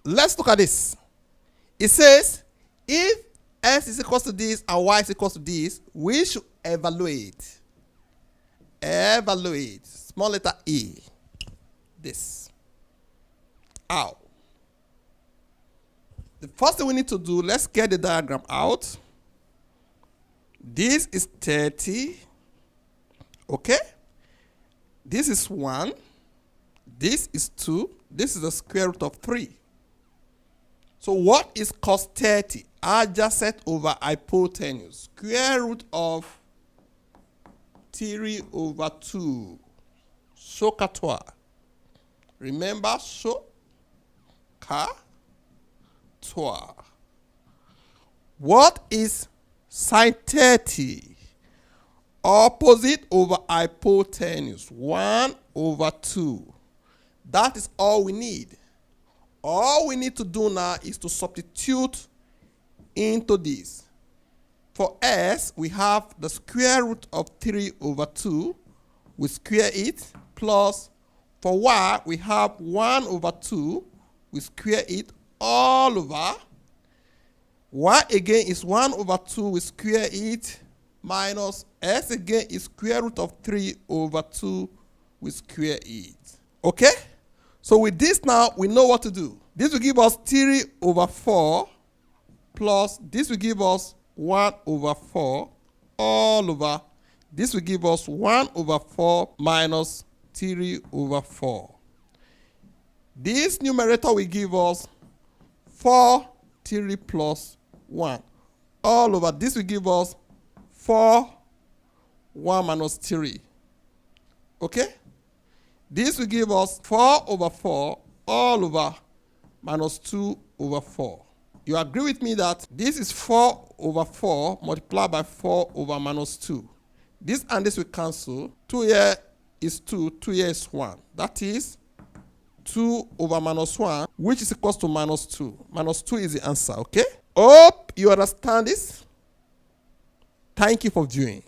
Let's look at this. It says, if x is equal to this and y is equal to this, we should evaluate. Evaluate. Small letter E. This. How? The first thing we need to do, let's get the diagram out. This is 30. Okay? This is 1. This is 2. This is the square root of 3. So what is cos 30? Adjacent over hypotenuse. Square root of 3 over 2. Socatoire. Remember, socatoire. What is sine 30? Opposite over hypotenuse. 1 over 2. That is all we need. All we need to do now is to substitute into this. For s, we have the square root of 3 over 2. We square it, plus for y, we have 1 over 2. We square it all over. Y again is 1 over 2. We square it, minus s again is square root of 3 over 2. We square it. Okay? So with this now, we know what to do. This will give us 3 over 4 plus this will give us 1 over 4 all over. This will give us 1 over 4 minus 3 over 4. This numerator will give us 4, 3 plus 1 all over. This will give us 4, 1 minus 3. Okay? This will give us 4 over 4 all over minus 2 over 4. You agree with me that this is 4 over 4 multiplied by 4 over minus 2. This and this will cancel. 2 here is 2, 2 here is 1. That is 2 over minus 1, which is equal to minus 2. Minus 2 is the answer, okay? Hope you understand this. Thank you for viewing.